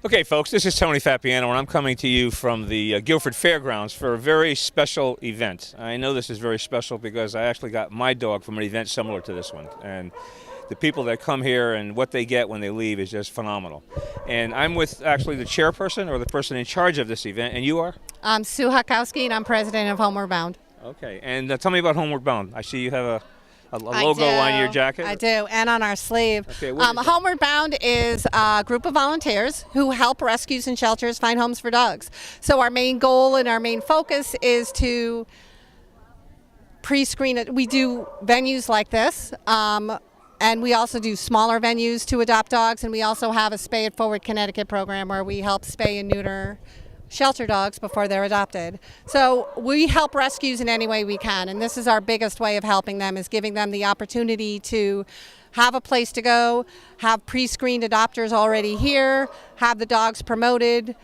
Okay, folks, this is Tony Fapiano, and I'm coming to you from the Guilford Fairgrounds for a very special event. I know this is very special because I actually got my dog from an event similar to this one. And the people that come here and what they get when they leave is just phenomenal. And I'm with actually the chairperson or the person in charge of this event, and you are? I'm Sue Hukowski, and I'm president of Homeward Bound. Okay, and tell me about Homeward Bound. I see you have a logo on your jacket. I do, and on our sleeve. Okay, Homeward Bound is a group of volunteers who help rescues and shelters find homes for dogs. So our main goal and our main focus is to pre-screen it. We do venues like this, and we also do smaller venues to adopt dogs, and we also have a Spay It Forward Connecticut program where we help spay and neuter shelter dogs before they're adopted. So we help rescues in any way we can, and this is our biggest way of helping them, is giving them the opportunity to have a place to go, have pre-screened adopters already here, have the dogs promoted,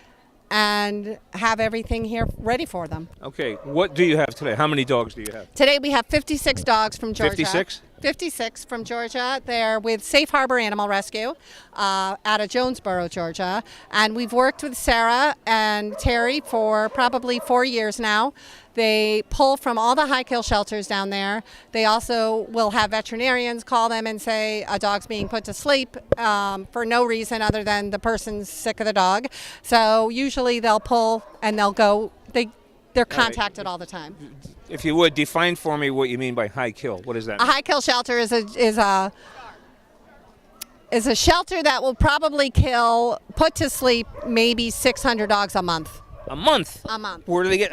and have everything here ready for them. Okay, what do you have today? How many dogs do you have? Today we have 56 dogs from Georgia. 56? 56 from Georgia. They're with Safe Harbor Animal Rescue out of Jonesboro, Georgia. And we've worked with Sarah and Terry for probably 4 years now. They pull from all the high kill shelters down there. They also will have veterinarians call them and say a dog's being put to sleep for no reason other than the person's sick of the dog. So usually they'll pull and they'll go. They're contacted all the time. If you would, define for me what you mean by high kill. What is that mean? A high kill shelter is a shelter that will probably put to sleep maybe 600 dogs a month. A month? A month. Where do they get,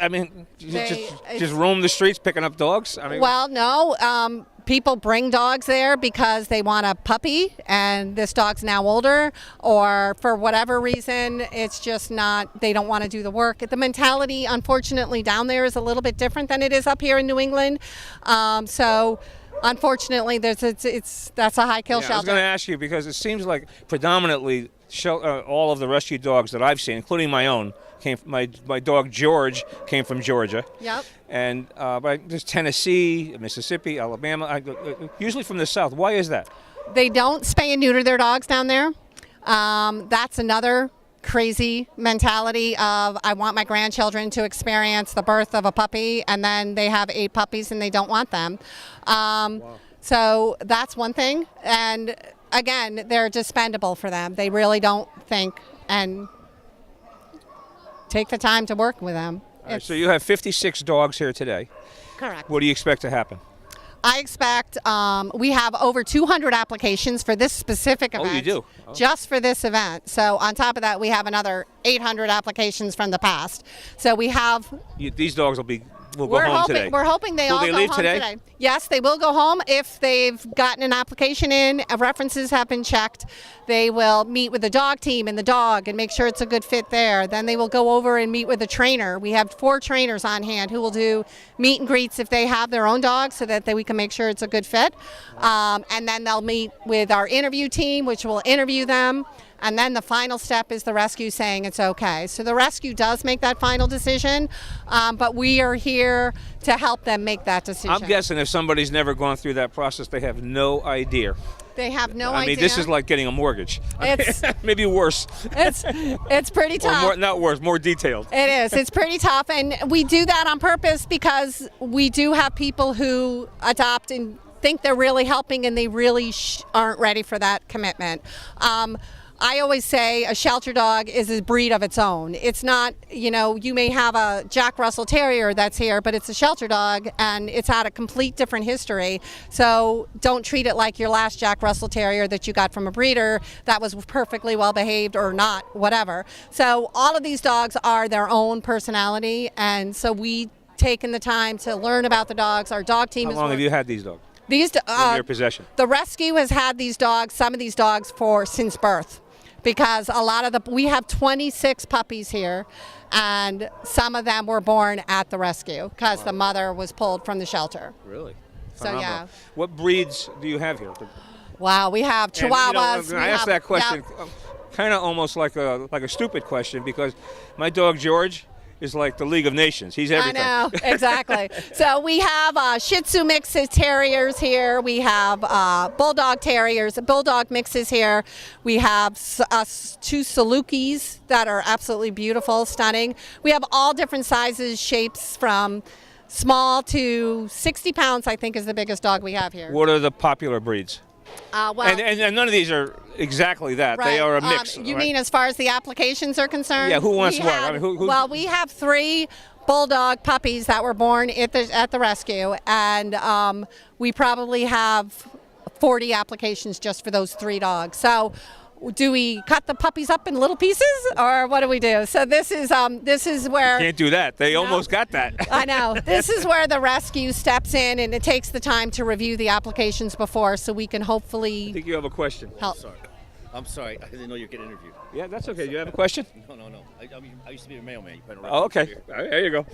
just roam the streets picking up dogs? Well, no. People bring dogs there because they want a puppy and this dog's now older, or for whatever reason, it's just not, they don't want to do the work. The mentality, unfortunately, down there is a little bit different than it is up here in New England. So unfortunately, that's a high kill shelter. I was going to ask you because it seems like predominantly all of the rescue dogs that I've seen, including my own, my dog George came from Georgia. Yep. And there's Tennessee, Mississippi, Alabama, usually from the South. Why is that? They don't spay and neuter their dogs down there. That's another crazy mentality of I want my grandchildren to experience the birth of a puppy, and then they have 8 puppies and they don't want them. Wow. So that's one thing. And again, they're dispendable for them. They really don't think and take the time to work with them. All right, so you have 56 dogs here today. Correct. What do you expect to happen? I expect we have over 200 applications for this specific event. Oh, you do? Oh. Just for this event. So on top of that, we have another 800 applications from the past. So we have... These dogs will go home today. We're hoping they all go home today. Yes, they will go home if they've gotten an application in, references have been checked. They will meet with the dog team and the dog and make sure it's a good fit there. Then they will go over and meet with a trainer. We have 4 trainers on hand who will do meet and greets if they have their own dog so that we can make sure it's a good fit. And then they'll meet with our interview team, which will interview them. And then the final step is the rescue saying it's okay. So the rescue does make that final decision, but we are here to help them make that decision. I'm guessing if somebody's never gone through that process, they have no idea. They have no idea. I mean, this is like getting a mortgage. Maybe worse. It's pretty tough. Or more, not worse, more detailed. It is. It's pretty tough, and we do that on purpose because we do have people who adopt and think they're really helping, and they really aren't ready for that commitment. I always say a shelter dog is a breed of its own. It's not, you may have a Jack Russell Terrier that's here, but it's a shelter dog and it's had a complete different history. So don't treat it like your last Jack Russell Terrier that you got from a breeder that was perfectly well behaved or not, whatever. So all of these dogs are their own personality, and so we taken the time to learn about the dogs. Our dog team How long have you had these dogs? In your possession? The rescue has had these dogs, some of these dogs, since birth. Because we have 26 puppies here, and some of them were born at the rescue because the mother was pulled from the shelter. Really? So yeah. What breeds do you have here? Wow, we have Chihuahuas. I asked that question kind of almost like a stupid question because my dog George, is like the League of Nations. He's everything. I know, exactly. So we have Shih Tzu mixes terriers here. We have Bulldog terriers, Bulldog mixes here. We have 2 Salukis that are absolutely beautiful, stunning. We have all different sizes, shapes, from small to 60 pounds, I think, is the biggest dog we have here. What are the popular breeds? Well, and none of these are exactly that. right. They are a mix. You right? mean as far as the applications are concerned? Yeah, who wants We what? had- I mean, who- Well, we have 3 Bulldog puppies that were born at the rescue, and we probably have 40 applications just for those 3 dogs. So do we cut the puppies up in little pieces, or what do we do? So this is where Can't do that. They almost got that. I know. This is where the rescue steps in, and it takes the time to review the applications before, so we can I hopefully think you have a question. help. I'm sorry. I didn't know you were getting interviewed. Yeah, that's okay. Do you have a question? No. I used to be a mailman. You probably Oh, okay. There you go.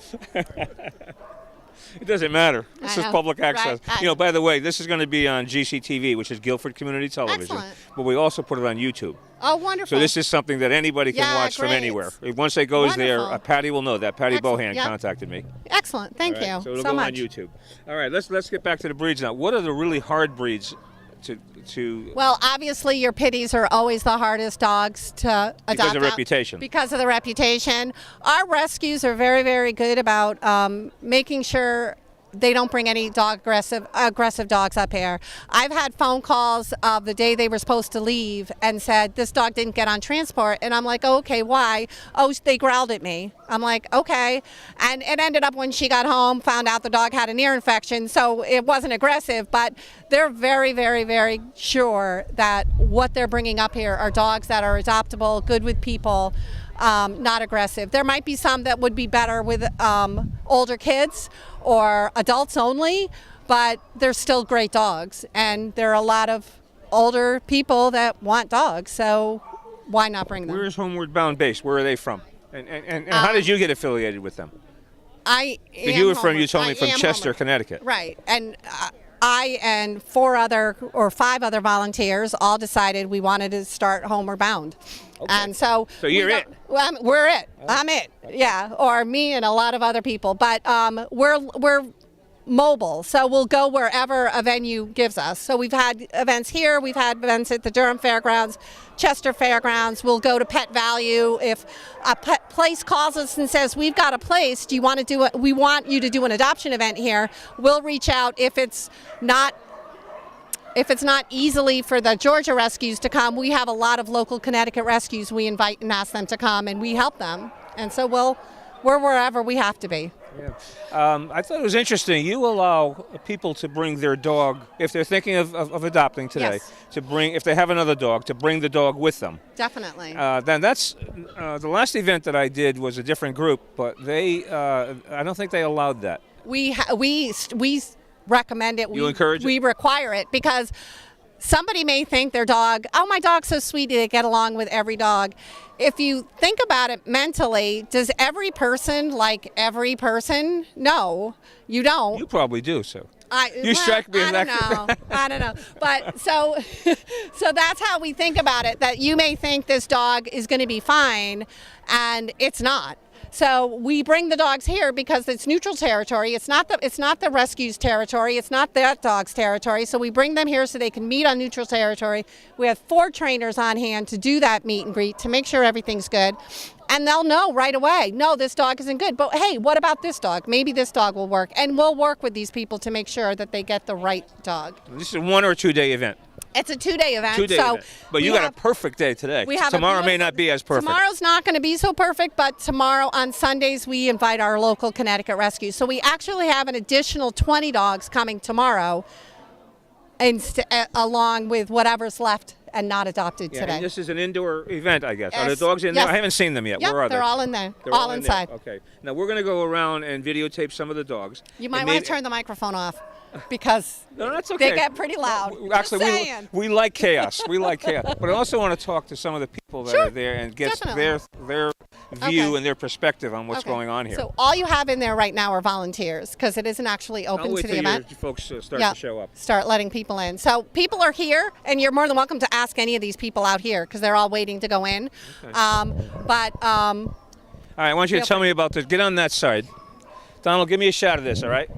It doesn't matter. This I is know. public access. Right. You know, by the way, this is going to be on GCTV, which is Guilford Community Television. Excellent. But we also put it on YouTube. Oh, wonderful. So this is something that anybody can Yeah, watch from great. anywhere. Once it goes Wonderful. there, Patty will know that. Patty Excellent. Bohan Yep. contacted me. Excellent. Thank All right? you So it'll so go much. on YouTube. All right, let's get back to the breeds now. What are the really hard breeds to Well, obviously, your pitties are always the hardest dogs to adopt. because of out- reputation? Because of the reputation. Our rescues are very, very good about making sure they don't bring any aggressive dogs up here. I've had phone calls of the day they were supposed to leave and said, this dog didn't get on transport. And I'm like, oh, okay, why? Oh, they growled at me. I'm like, okay. And it ended up when she got home, found out the dog had an ear infection, so it wasn't aggressive, but they're very, very, very sure that what they're bringing up here are dogs that are adoptable, good with people, not aggressive. There might be some that would be better with older kids or adults only, but they're still great dogs. And there are a lot of older people that want dogs, so why not bring them? Where is Homeward Bound based? Where are they from? And how did you get affiliated with them? You told me from Chester, Connecticut. Right. And I and 5 other volunteers all decided we wanted to start Homeward Bound. Okay. And so you're it. Well, we're it. I'm it. Yeah, or me and a lot of other people. But we're mobile, so we'll go wherever a venue gives us. So we've had events here, we've had events at the Durham Fairgrounds, Chester Fairgrounds. We'll go to Pet Value. If a pet place calls us and says, we've got a place, do you want to do we want you to do an adoption event here, we'll reach out. If it's not easily for the Georgia rescues to come, we have a lot of local Connecticut rescues we invite and ask them to come, and we help them. And so we're wherever we have to be. Yeah. I thought it was interesting. You allow people to bring their dog, if they're thinking of adopting today, Yes. if they have another dog, to bring the dog with them. Definitely. Then that's the last event that I did was a different group, but I don't think they allowed that. We recommend it. You encourage it? We require it because somebody may think their dog, oh, my dog's so sweet, they get along with every dog. If you think about it mentally, does every person like every person? No, you don't. You probably do, so. You strike me as I don't know. But so that's how we think about it, that you may think this dog is going to be fine, and it's not. So we bring the dogs here because it's neutral territory. It's not the rescue's territory. It's not that dog's territory. So we bring them here so they can meet on neutral territory. We have 4 trainers on hand to do that meet and greet to make sure everything's good. And they'll know right away, no, this dog isn't good. But hey, what about this dog? Maybe this dog will work. And we'll work with these people to make sure that they get the right dog. This is a 1 or 2 day event. It's a 2-day event. 2-day event. But you got a perfect day today. Tomorrow may not be as perfect. Tomorrow's not going to be so perfect, but tomorrow on Sundays we invite our local Connecticut rescues. So we actually have an additional 20 dogs coming tomorrow, along with whatever's left and not adopted Yeah, today. and this is an indoor event, I guess. Are the Yes. dogs in Yes. there? I haven't seen them yet. Yep, Where are they? they're all in there. They're all in inside. there. Okay. Now we're going to go around and videotape some of the dogs. You might And want maybe- to turn the microphone off because No, that's okay. they get pretty loud. Actually, Just saying. we like chaos. We like chaos. But I also want to talk to some of the people that Sure. are there and get Definitely. their view Okay. and their perspective on what's Okay. going on here. So all you have in there right now are volunteers because it isn't actually I'll open wait to the till event. your folks start Yeah, to show up. start letting people in. So people are here, and you're more than welcome to ask any of these people out here because they're all waiting to go in. Okay. All right, I want you to tell me about this. Get on that side. Donald, give me a shot of this, all right?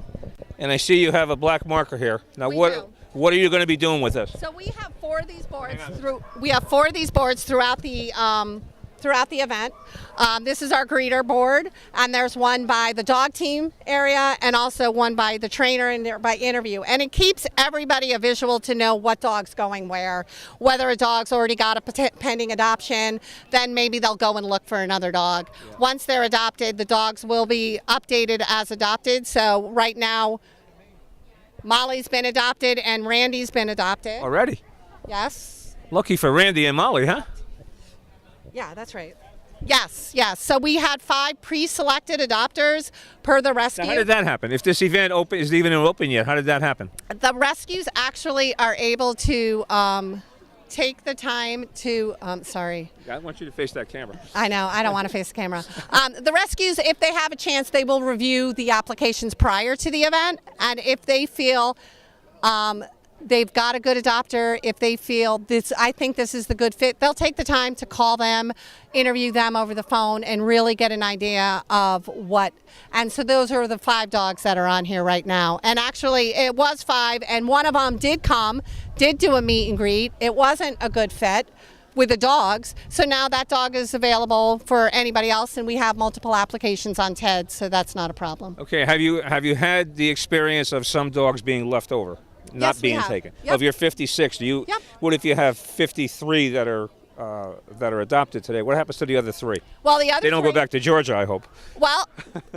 And I see you have a black marker here. Now, We what do. what are you going to be doing with this? So we have 4 of these boards. We have 4 of these boards throughout the event. This is our greeter board, and there's one by the dog team area, and also one by the trainer and by interview. And it keeps everybody a visual to know what dog's going where. Whether a dog's already got a pending adoption, then maybe they'll go and look for another dog. Yeah. Once they're adopted, the dogs will be updated as adopted. So right now, Molly's been adopted and Randy's been adopted. Already? Yes. Lucky for Randy and Molly, huh? Yeah, that's right. Yes, yes. So we had 5 pre-selected adopters per the rescue. Now, how did that happen? If this event isn't even open yet, how did that happen? The rescues actually are able to take the time to, sorry. I want you to face that camera. I know, I don't want to face the camera. The rescues, if they have a chance, they will review the applications prior to the event. And if they feel they've got a good adopter, if they feel this, I think this is the good fit, they'll take the time to call them, interview them over the phone, and really get an idea of what. And so those are the 5 dogs that are on here right now. And actually, it was 5, and one of them did do a meet and greet. It wasn't a good fit with the dogs, so now that dog is available for anybody else, and we have multiple applications on TED, so that's not a problem. Okay, have you had the experience of some dogs being left over? Not Yes, we being have. taken. Yep. Of your 56, do you? Yep. What if you have 53 that are adopted today? What happens to the other 3? Well, the other They don't go 3 back to Georgia, I hope. Well,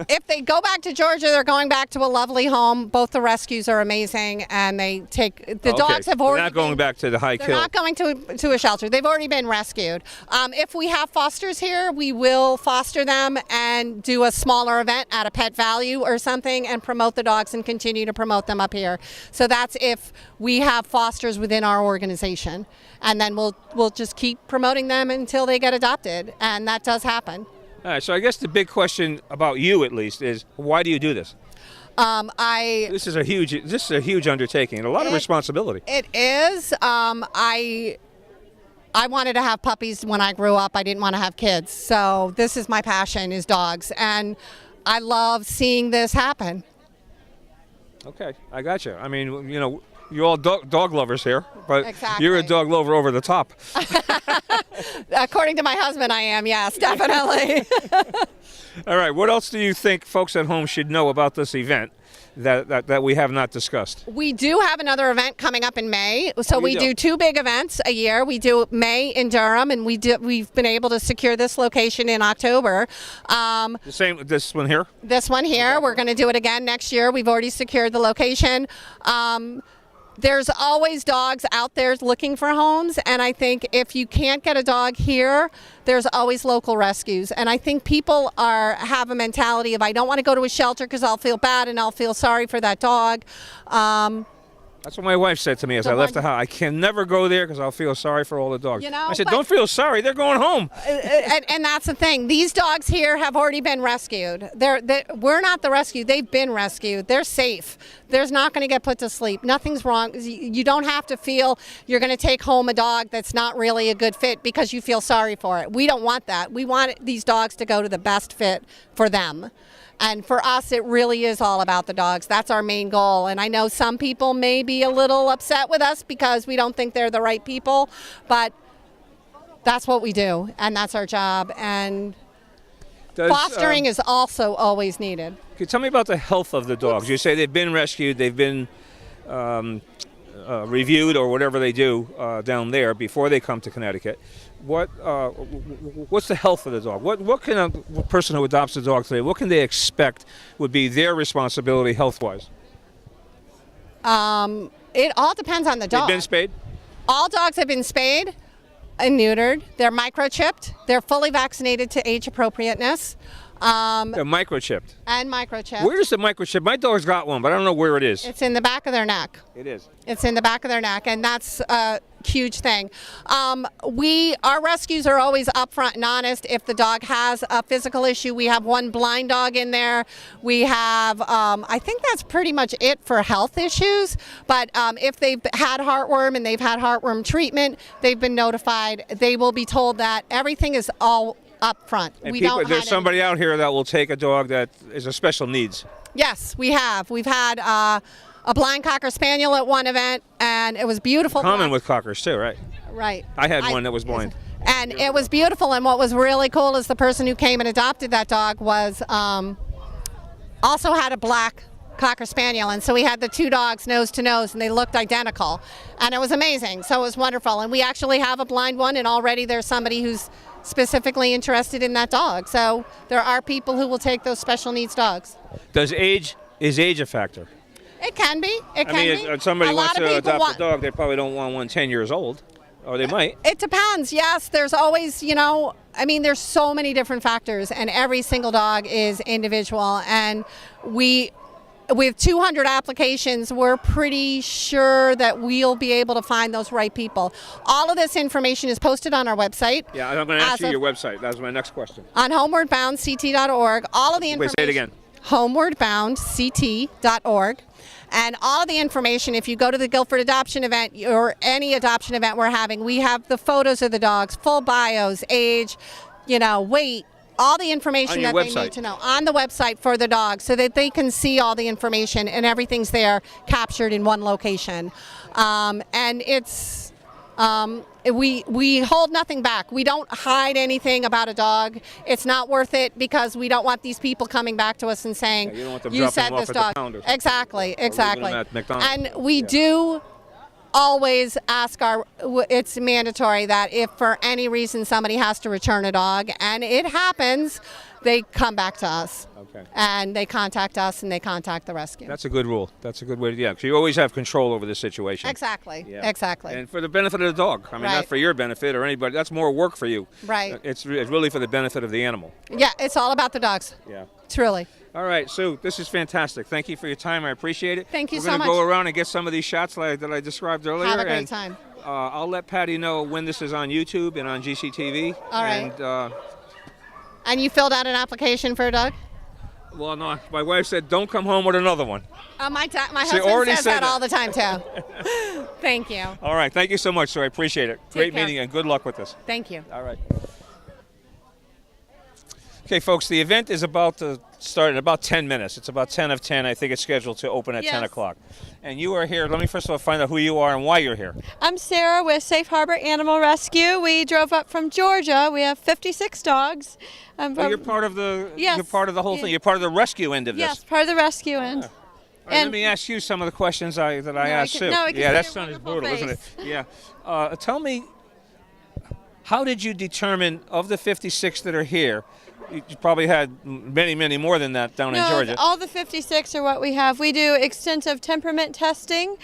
if they go back to Georgia, they're going back to a lovely home. Both the rescues are amazing, and they take the dogs have already. They're not going back to the high They're kill. not going to a shelter. They've already been rescued. If we have fosters here, we will foster them and do a smaller event at a Pet Value or something and promote the dogs and continue to promote them up here. So that's if we have fosters within our organization. And then we'll just keep promoting them until they get adopted. And that does happen. All right, so I guess the big question about you, at least, is why do you do this? This is a huge undertaking and a lot of responsibility. It is. I wanted to have puppies when I grew up. I didn't want to have kids. So this is my passion, is dogs. And I love seeing this happen. Okay, I got you. I mean, you're all dog lovers here, but Exactly. you're a dog lover over the top. According to my husband, I am. Yes, definitely. All right, what else do you think folks at home should know about this event that we have not discussed? We do have another event coming up in May. So you we do? do 2 big events a year. We do May in Durham, and we've been able to secure this location in October. This one here? This one here, we're going to do it again next year. We've already secured the location. There's always dogs out there looking for homes, and I think if you can't get a dog here, there's always local rescues. And I think people have a mentality of, I don't want to go to a shelter because I'll feel bad and I'll feel sorry for that dog. That's what my wife said to me as I left the house. I can never go there because I'll feel sorry for all the dogs. I said, don't feel sorry. They're going home. And that's the thing. These dogs here have already been rescued. We're not the rescue. They've been rescued. They're safe. There's not going to get put to sleep. Nothing's wrong. You don't have to feel you're going to take home a dog that's not really a good fit because you feel sorry for it. We don't want that. We want these dogs to go to the best fit for them. And for us, it really is all about the dogs. That's our main goal. And I know some people may be a little upset with us because we don't think they're the right people, but that's what we do, and that's our job. And fostering is also always needed. Can you tell me about the health of the dogs? You say they've been rescued, they've been reviewed or whatever they do down there before they come to Connecticut. What's the health of the dog? What can a person who adopts a dog today, what can they expect would be their responsibility health-wise? It all depends on the dog. They've been spayed? All dogs have been spayed and neutered. They're microchipped. They're fully vaccinated to age appropriateness. They're microchipped. And microchipped. Where's the microchip? My dog's got one, but I don't know where it is. It's in the back of their neck. It is. It's in the back of their neck, and that's a huge thing. Our rescues are always upfront and honest. If the dog has a physical issue, we have one blind dog in there. We have, I think that's pretty much it for health issues. But if they've had heartworm and they've had heartworm treatment, they've been notified. They will be told that everything is all up front. And We people, don't there's hide somebody out here that will take a dog that is a special needs. Yes, we have. We've had a blind Cocker Spaniel at one event, and it was beautiful. Common with Cockers too, right? Right. I had one that was blind. And it was beautiful, and what was really cool is the person who came and adopted that dog was also had a black Cocker Spaniel, and so we had the two dogs nose to nose, and they looked identical, and it was amazing. So it was wonderful, and we actually have a blind one, and already there's somebody who's specifically interested in that dog. So there are people who will take those special needs dogs. Is age a factor? It can be. It can be. If somebody A wants lot of to people adopt a dog, they probably don't want one 10 years old, or they might. It depends. Yes, there's always, there's so many different factors, and every single dog is individual. And with 200 applications, we're pretty sure that we'll be able to find those right people. All of this information is posted on our website. Yeah, I'm going to ask you your website. That was my next question. On homewardboundct.org. All of the information. Wait, say it again. homewardboundct.org. And all of the information, if you go to the Guilford adoption event or any adoption event we're having, we have the photos of the dogs, full bios, age, weight, all the information that they need to know on the website for the dogs, so that they can see all the information and everything's there captured in one location. And it's we hold nothing back. We don't hide anything about a dog. It's not worth it, because we don't want these people coming back to us and saying, you don't want them you dropping said them off this at the dog. pound or something. Exactly. Or leaving them at McDonald's. And we do always ask it's mandatory that if for any reason somebody has to return a dog, and it happens, they come back to us. Okay. And they contact us, and they contact the rescue. That's a good rule. That's a good way to, because you always have control over the situation. Exactly. Yeah. Exactly. And for the benefit of the dog. I mean, Right. not for your benefit or anybody. That's more work for you. Right. It's really for the benefit of the animal. Yeah, it's all about the dogs. Yeah. Truly. All right, Sue, this is fantastic. Thank you for your time. I appreciate it. Thank you We're so much. We're going to go around and get some of these shots that I described earlier. Have a great and, time. I'll let Patty know when this is on YouTube and on GCTV. All right. And, And you filled out an application for a dog? well, no, my wife said, don't come home with another one. My She husband already says said that that. all the time, too. Thank you. All right, thank you so much, sir. I appreciate it. Great care. meeting, and good luck with this. Thank you. All right. Okay, folks, the event is about to start in about 10 minutes. It's about 10 of 10. I think it's scheduled to open at 10 o'clock. And you are here. Let me first of all find out who you are and why you're here. I'm Sarah with Safe Harbor Animal Rescue. We drove up from Georgia. We have 56 dogs. Oh, you're part of the. Yes. You're part of the whole thing. You're part of the rescue end of this. Yes, part of the rescue end. All right, let me ask you some of the questions I asked Sue. no, I can Yeah, see that your sounded wonderful brutal, isn't it? face. Yeah. Tell me, how did you determine of the 56 that are here? You probably had many, many more than that down in Georgia. All the 56 are what we have. We do extensive temperament testing.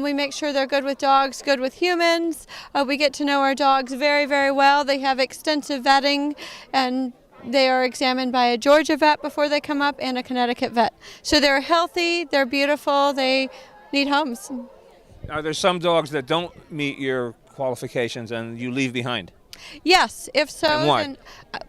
We make sure they're good with dogs, good with humans. We get to know our dogs very, very well. They have extensive vetting, and they are examined by a Georgia vet before they come up and a Connecticut vet. So they're healthy, they're beautiful, they need homes. Are there some dogs that don't meet your qualifications and you leave behind? Yes, if so, And why? then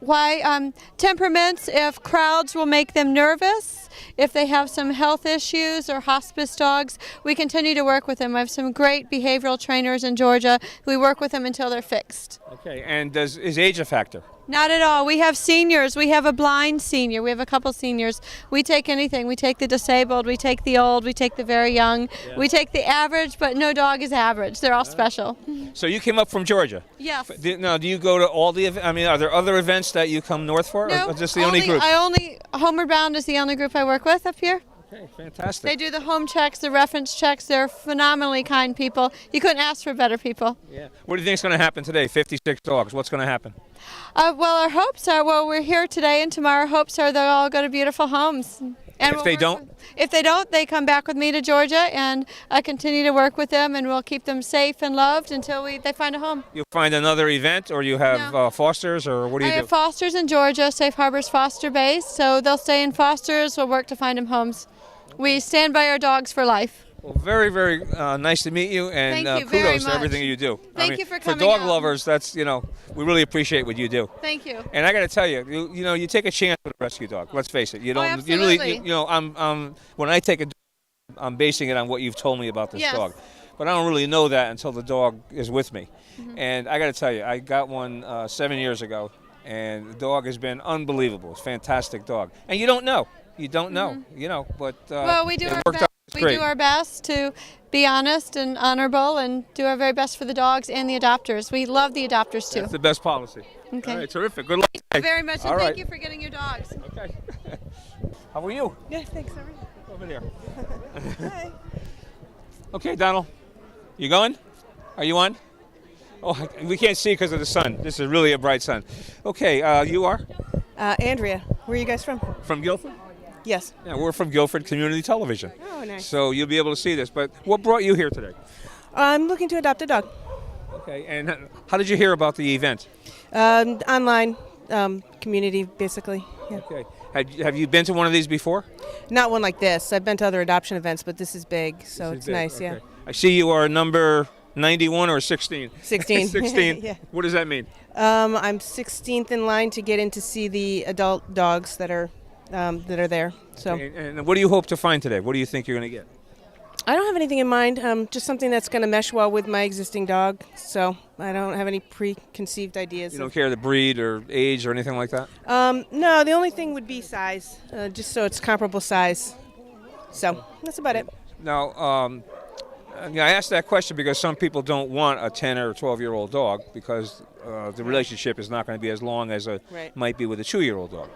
why? Temperaments, if crowds will make them nervous, if they have some health issues or hospice dogs, we continue to work with them. I have some great behavioral trainers in Georgia. We work with them until they're fixed. Okay, and is age a factor? Not at all. We have seniors. We have a blind senior. We have a couple seniors. We take anything. We take the disabled. We take the old. We take the very young. Yeah. We take the average, but no dog is average. They're all special. So you came up from Georgia? Yes. Now, do you go to all the events? I mean, are there other events that you come north for? No, or just the only group? Homeward Bound is the only group I work with up here. Okay, fantastic. They do the home checks, the reference checks. They're phenomenally kind people. You couldn't ask for better people. Yeah. What do you think is going to happen today? 56 dogs. What's going to happen? Well, our hopes are, we're here today and tomorrow. Our hopes are they'll all go to beautiful homes. And if they don't? If they don't, they come back with me to Georgia, and I continue to work with them, and we'll keep them safe and loved until they find a home. You find another event, or you have fosters, or what do you do? I have fosters in Georgia. Safe Harbor's foster base, so they'll stay in fosters. We'll work to find them homes. We stand by our dogs for life. Well, very, very nice to meet you, and Thank you very kudos to much. everything you do. Thank you for coming For dog out. lovers, that's, we really appreciate what you do. Thank you. And I got to tell you, you take a chance with a rescue dog. Let's face it. You don't. absolutely. You really, when I take a dog, I'm basing it on what you've told me about this dog. But I don't really know that until the dog is with me. Mm-hmm. And I got to tell you, I got one 7 years ago, and the dog has been unbelievable. It's a fantastic dog. And you don't know. You don't know, but Well, we do it our worked best. out. It's We great. do our best to be honest and honorable and do our very best for the dogs and the adopters. We love the adopters too. That's the best policy. Okay. All right, terrific. Good luck. Thank you very much, and All thank right. you for getting your dogs. Okay. How are you? Yeah, thanks. How are you? Over there. Hi. Okay, Donald. You going? Are you on? Oh, we can't see because of the sun. This is really a bright sun. Okay, you are? Andrea, where are you guys from? From Guilford? Yes. Yeah, we're from Guilford Community Television. Oh, nice. So you'll be able to see this. But what brought you here today? I'm looking to adopt a dog. Okay, and how did you hear about the event? Online community, basically. Yeah. Okay. Have you been to one of these before? Not one like this. I've been to other adoption events, but this is big, so This is it's big. nice. Okay. Yeah. I see you are number 91 or 16? 16. 16. Yeah. What does that mean? I'm 16th in line to get in to see the adult dogs that are there. So And what do you hope to find today? What do you think you're going to get? I don't have anything in mind. Just something that's going to mesh well with my existing dog. So I don't have any preconceived ideas. You don't care the breed or age or anything like that? No, the only thing would be size, just so it's comparable size. So that's about it. Now, I asked that question because some people don't want a 10 or 12-year-old dog because the relationship is not going to be as long as it Right. might be with a 2-year-old dog.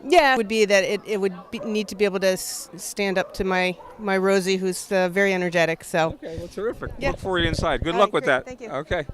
Yeah, it would be that it would need to be able to stand up to my Rosie, who's very energetic. So Okay, well, terrific. Yeah. Look for you inside. Good All luck right, with great. that. Thank you. Okay.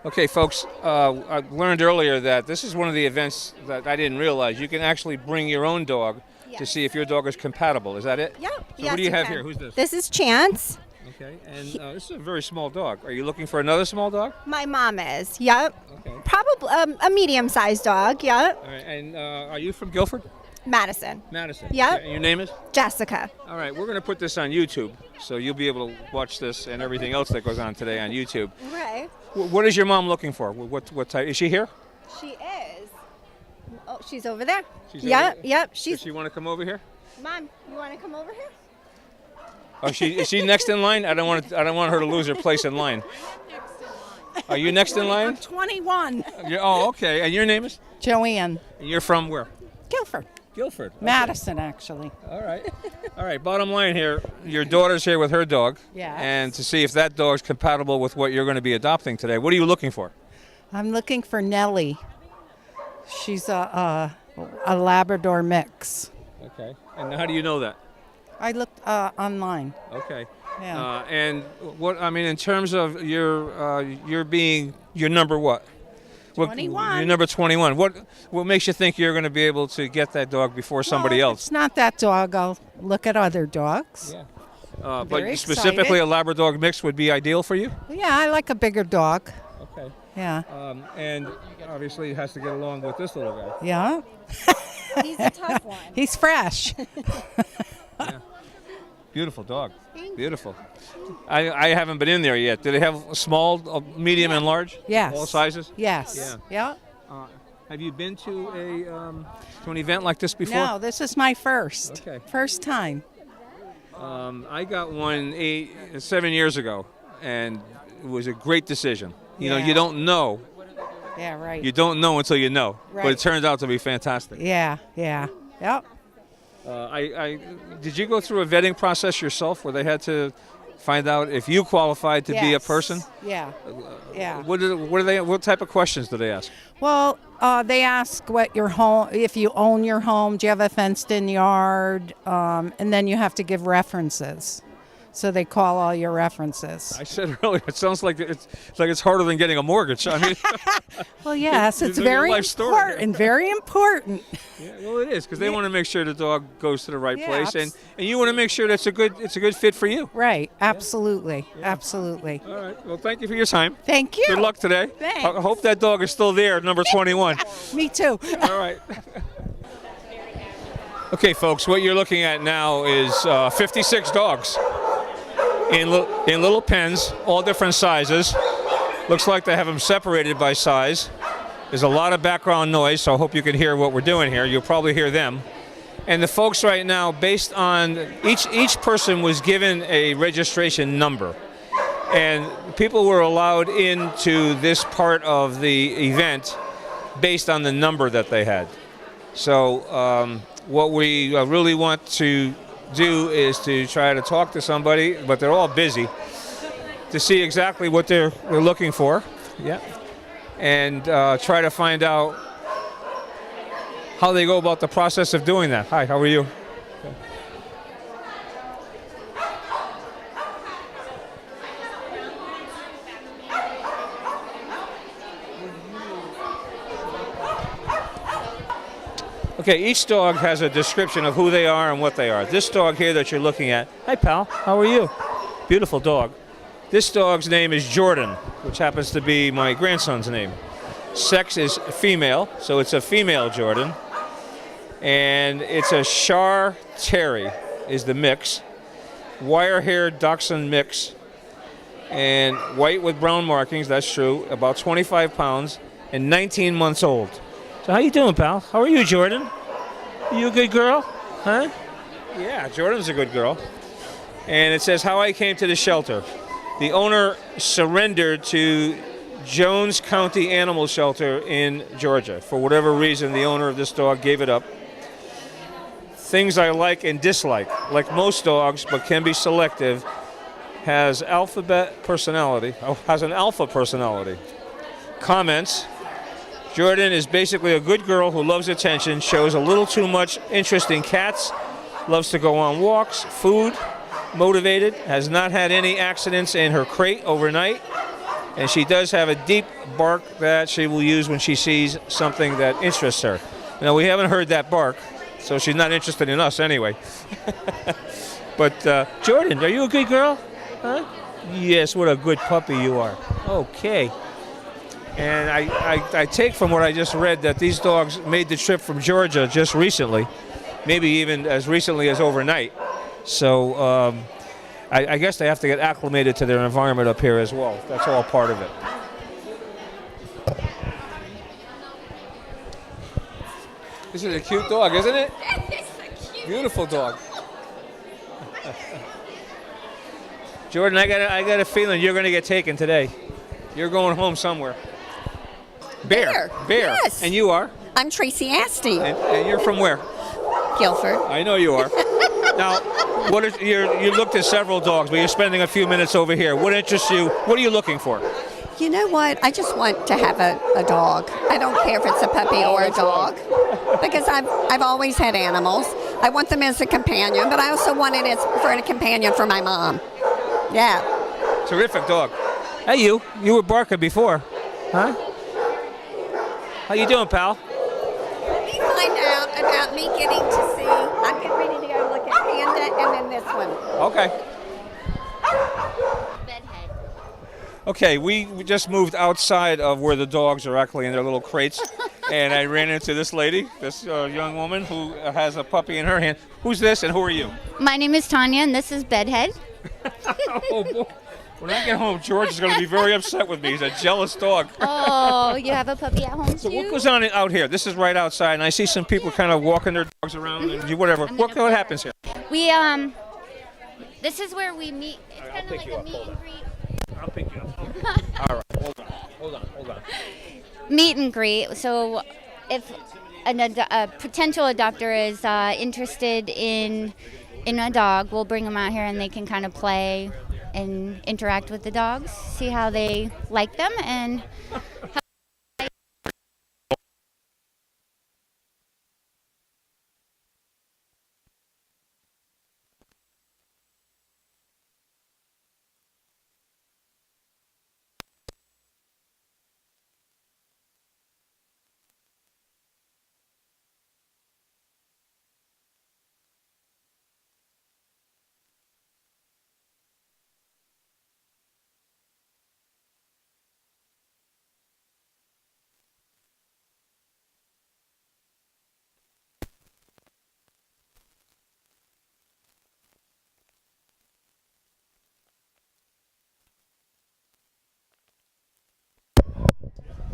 Okay, folks, I learned earlier that this is one of the events that I didn't realize. You can actually bring your own dog to see if your dog is compatible. Is that it? Yep. So yes, what do you have can. here? Who's this? This is Chance. Okay, and this is a very small dog. Are you looking for another small dog? My mom is. Yep. Okay. Probably a medium-sized dog. Yep. All right, and are you from Guilford? Madison. Madison. Yep. Okay, and your name is? Jessica. All right, we're going to put this on YouTube, so you'll be able to watch this and everything else that goes on today on YouTube. Right. What is your mom looking for? What type? Is she here? She is. Oh, she's over there. She's Yep. over- Yep. Does She's. she want to come over here? Mom, you want to come over here? Oh, is she next in line? I don't want her to lose her place in line. Are you next in line? 21. Oh, okay. And your name is? Joanne. And you're from where? Guilford. Guilford. Okay. Madison, actually. All right. All right. Bottom line here, your daughter's here with her dog. Yes. And to see if that dog's compatible with what you're going to be adopting today. What are you looking for? I'm looking for Nellie. She's a Labrador mix. Okay. And how do you know that? I looked online. Okay. Yeah. And in terms of your being your number what? 21. You're number 21. What makes you think you're going to be able to get that dog before somebody Well, if else? It's not that dog. I'll look at other dogs. Yeah. But Very specifically excited. a Labrador mix would be ideal for you? Yeah, I like a bigger dog. Okay. Yeah. And obviously it has to get along with this little guy. Yeah. He's a tough one. He's fresh. Beautiful dog. Beautiful. I haven't been in there yet. Do they have small, medium, and large? Yes. All sizes? Yes. Yeah. Have you been to an event like this before? No, this is my first. Okay. First time. I got one 7 years ago, and it was a great decision. You know, Yeah. you don't know. Yeah, right. You don't know until you know. But Right. it turned out to be fantastic. Yeah. Yep. Did you go through a vetting process yourself where they had to find out if you qualified to be a Yes. person? Yeah. Yeah. What type of questions do they ask? Well, they ask what your home, if you own your home, do you have a fenced-in yard, and then you have to give references. So they call all your references. I said earlier, it sounds like it's harder than getting a mortgage. I mean, Well, yes, it's It's a real very life story. important. Very important. yeah, well, it is because they want to make sure the dog goes to the right Yeah, place, and you want to make sure that's it's a good fit for you. Right. Absolutely. Absolutely. All right. Well, thank you for your time. Thank you. Good luck today. Thanks. I hope that dog is still there, number 21. Me too. All right. Okay, folks, what you're looking at now is 56 dogs in little pens, all different sizes. Looks like they have them separated by size. There's a lot of background noise, so I hope you can hear what we're doing here. You'll probably hear them. And the folks right now, based on each person was given a registration number. And people were allowed into this part of the event based on the number that they had. So what we really want to do is to try to talk to somebody, but they're all busy, to see exactly what they're looking for. Yeah. And try to find out how they go about the process of doing that. Hi, how are you? Okay, each dog has a description of who they are and what they are. This dog here that you're looking at, hi pal, how are you? Beautiful dog. This dog's name is Jordan, which happens to be my grandson's name. Sex is female, so it's a female Jordan. And it's a Shar Terry is the mix. Wire-haired Dachshund mix. And white with brown markings, that's true. About 25 pounds and 19 months old. So how you doing, pal? How are you, Jordan? You a good girl? Huh? Yeah, Jordan's a good girl. And it says how I came to the shelter. The owner surrendered to Jones County Animal Shelter in Georgia. For whatever reason, the owner of this dog gave it up. Things I like and dislike, like most dogs, but can be selective, has an alpha personality. Comments. Jordan is basically a good girl who loves attention, shows a little too much interest in cats, loves to go on walks, food, motivated, has not had any accidents in her crate overnight, and she does have a deep bark that she will use when she sees something that interests her. Now, we haven't heard that bark, so she's not interested in us anyway. But, Jordan, are you a good girl? Huh? Yes, what a good puppy you are. Okay. And I take from what I just read that these dogs made the trip from Georgia just recently, maybe even as recently as overnight. So I guess they have to get acclimated to their environment up here as well. That's all part of it. This is a cute dog, isn't it? Beautiful dog. Jordan, I got a feeling you're going to get taken today. You're going home somewhere. Bear. Yes. And you are? I'm Tracy Asti. And you're from where? Guilford. I know you are. Now, you looked at several dogs, but you're spending a few minutes over here. What interests you? What are you looking for? You know what? I just want to have a dog. I don't care if it's a puppy or a dog, because I've always had animals. I want them as a companion, but I also want it for a companion for my mom. Yeah. Terrific dog. Hey, you were barking before, huh? How you doing, pal? Let me find out about me getting to see. I'm getting ready to go look at Panda and then this one. Okay. Okay, we just moved outside of where the dogs are actually in their little crates, and I ran into this lady, this young woman who has a puppy in her hand. Who's this, and who are you? My name is Tanya, and this is Bedhead. Oh, boy. When I get home, George is going to be very upset with me. He's a jealous dog. Oh, you have a puppy at home So too? what goes on out here? This is right outside, and I see some people kind of walking their dogs around and whatever. What happens here? We this is where we meet. It's kind of like a meet and greet. I'll pick you up. All right, hold on. Meet and greet. So, if a potential adopter is interested in a dog, we'll bring them out here and they can kind of play and interact with the dogs, see how they like them, and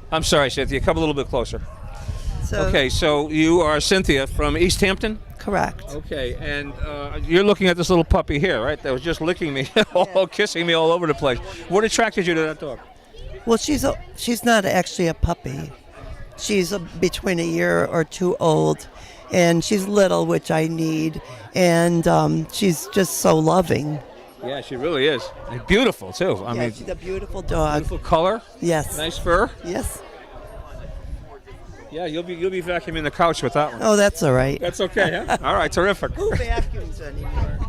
I'm sorry, Cynthia. Come a little bit closer. Okay, so you are Cynthia from East Hampton? Correct. Okay, and you're looking at this little puppy here, right? That was just licking me, all kissing me all over the place. What attracted you to that dog? Well, she's not actually a puppy. She's between a year or two old, and she's little, which I need, and she's just so loving. Yeah, she really is. And beautiful too. I mean, she's a beautiful dog. beautiful color. Yes. Nice fur. Yes. Yeah, you'll be vacuuming the couch with that one. Oh, that's all right. That's okay, huh? All right, terrific. Who vacuums anymore?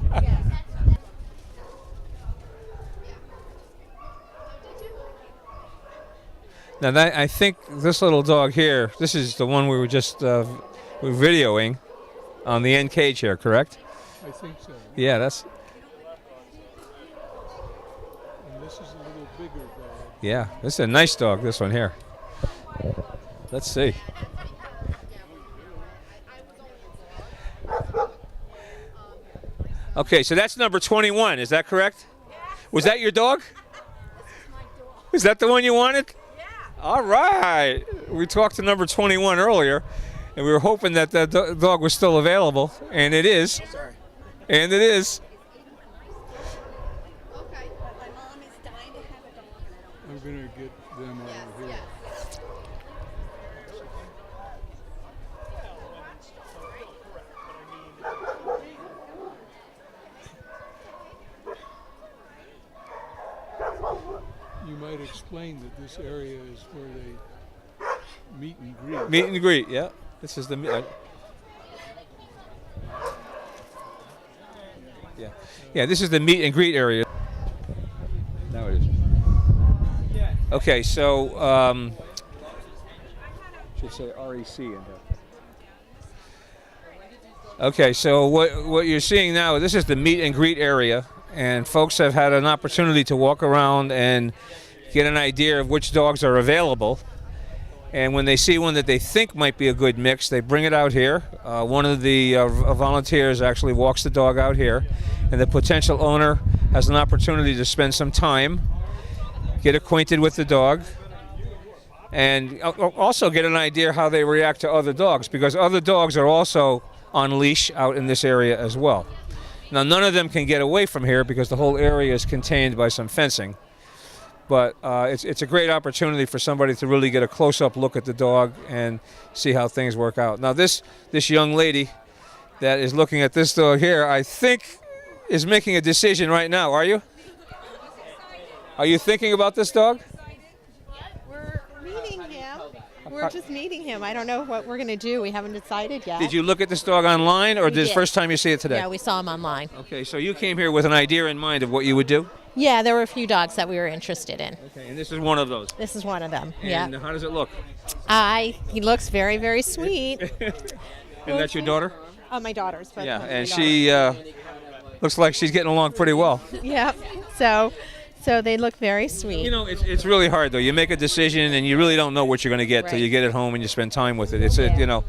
Now, I think this little dog here, this is the one we were just videoing on the end cage here, correct? I think so. Yeah, that's. And this is a little bigger dog. Yeah, this is a nice dog, this one here. Let's see. Okay, so that's number 21, is that correct? Was that your dog? Is that the one you wanted? Yeah. All right. We talked to number 21 earlier, and we were hoping that the dog was still available, and it is. Sorry. And it is. Okay. My mom is dying to have a dog. I'm going to get them over here. You might explain that this area is where they meet and greet. Meet and greet, yeah. This is the yeah, this is the meet and greet area. Now it is. Okay, so should say REC in here. Okay, so what you're seeing now, this is the meet and greet area, and folks have had an opportunity to walk around and get an idea of which dogs are available. And when they see one that they think might be a good mix, they bring it out here. One of the volunteers actually walks the dog out here, and the potential owner has an opportunity to spend some time, get acquainted with the dog, and also get an idea how they react to other dogs, because other dogs are also on leash out in this area as well. Now, none of them can get away from here because the whole area is contained by some fencing. But it's a great opportunity for somebody to really get a close-up look at the dog and see how things work out. Now, this young lady that is looking at this dog here, I think, is making a decision right now. Are you? Are you thinking about this dog? We're meeting him. We're just meeting him. I don't know what we're going to do. We haven't decided yet. Did you look at this dog online, or this did. First time you see it today? Yeah, we saw him online. Okay, so you came here with an idea in mind of what you would do? Yeah, there were a few dogs that we were interested in. Okay, and this is one of those. This is one of them. And yeah. how does it look? He looks very, very sweet. And that's your daughter? Oh, my daughter's. Yeah, and she looks like she's getting along pretty well. Yep. So they look very sweet. You know, it's really hard though. You make a decision and you really don't know what you're going to get till you get it home and you spend time with it. It's you know,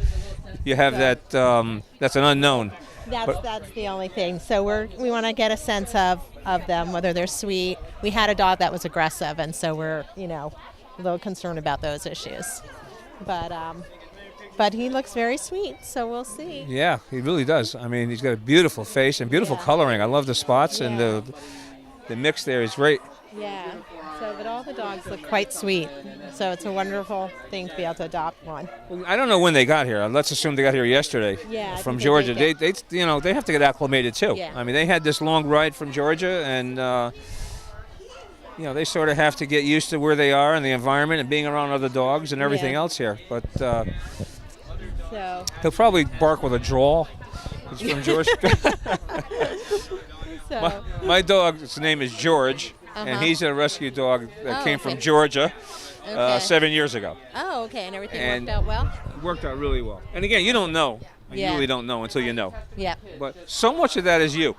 you have that. That's an unknown. That's the only thing. So we want to get a sense of them, whether they're sweet. We had a dog that was aggressive, and so we're a little concerned about those issues. But he looks very sweet, so we'll see. Yeah, he really does. I mean, he's got a beautiful face and beautiful coloring. I love the spots and the mix there is great. Yeah. So, but all the dogs look quite sweet. So it's a wonderful thing to be able to adopt one. Well, I don't know when they got here. Let's assume they got here yesterday from Georgia. They have to get acclimated too. Yeah. I mean, they had this long ride from Georgia, and they sort of have to get used to where they are and the environment and being around other dogs and everything else here. But he'll probably bark with a drawl. He's from Georgia. My dog's name is George. And he's a rescue dog that came from Georgia 7 years ago. Oh, okay. And everything worked out well? It worked out really well. And again, you don't know. You really don't know until you know. Yeah. But so much of that is you.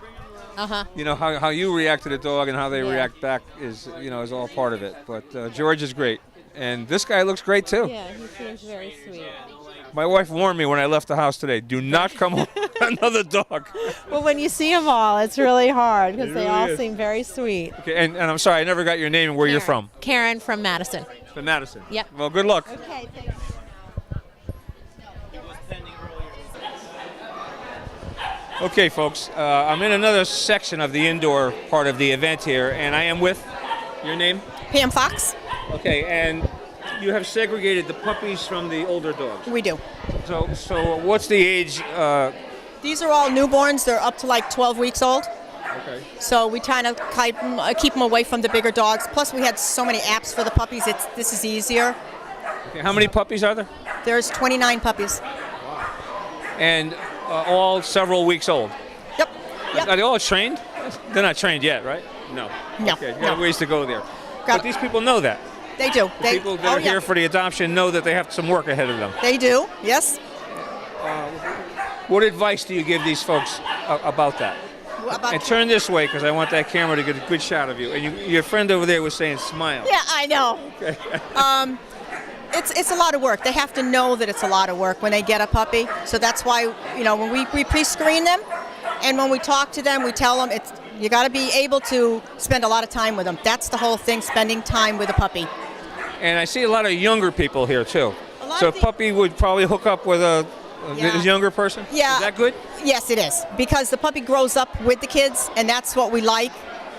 Uh-huh. You know, how you react to the dog and how they react back is all part of it. But George is great. And this guy looks great, too. Yeah, he seems very sweet. My wife warned me when I left the house today, do not come home with another dog. Well, when you see them all, it's really hard because they all seem very sweet. Okay, and I'm sorry, I never got your name and where you're from. Karen from Madison. From Madison? Yep. Well, good luck. Okay, thanks. Okay, folks, I'm in another section of the indoor part of the event here, and I am with your name? Pam Fox. Okay, and you have segregated the puppies from the older dogs. We do. So what's the age? These are all newborns. They're up to like 12 weeks old. Okay. So we try to keep them away from the bigger dogs. Plus, we had so many apps for the puppies. This is easier. Okay, how many puppies are there? There's 29 puppies. And all several weeks old. Yep. Are they all trained? They're not trained yet, right? No. No. Okay, you got ways to go there. Got But these people know that. They do. The people that are here for the adoption know that they have some work ahead of them. They do. Yes. What advice do you give these folks about that? And turn this way because I want that camera to get a good shot of you. And your friend over there was saying smile. Yeah, I know. Okay. It's a lot of work. They have to know that it's a lot of work when they get a puppy. So that's why, when we pre-screen them and when we talk to them, we tell them you got to be able to spend a lot of time with them. That's the whole thing, spending time with a puppy. And I see a lot of younger people here too. So a puppy would probably hook up with a younger person? Yeah. Is that good? Yes, it is. Because the puppy grows up with the kids, and that's what we like.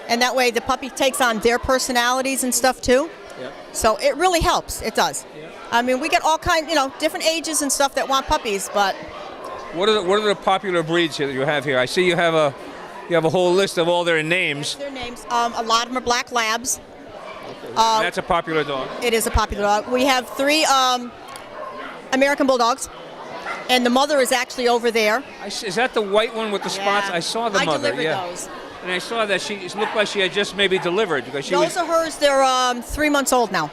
And that way the puppy takes on their personalities and stuff too. Yeah. So it really helps. It does. Yeah. I mean, we get all kinds, different ages and stuff that want puppies, but... What are the popular breeds that you have here? I see you have a whole list of all their names. Their names. A lot of them are black labs. Okay. That's a popular dog. It is a popular dog. We have 3 American Bulldogs, and the mother is actually over there. Is that the white one with the spots? I saw the mother. I delivered those. And I saw that it looked like she had just maybe delivered because those are hers. They're 3 months old now.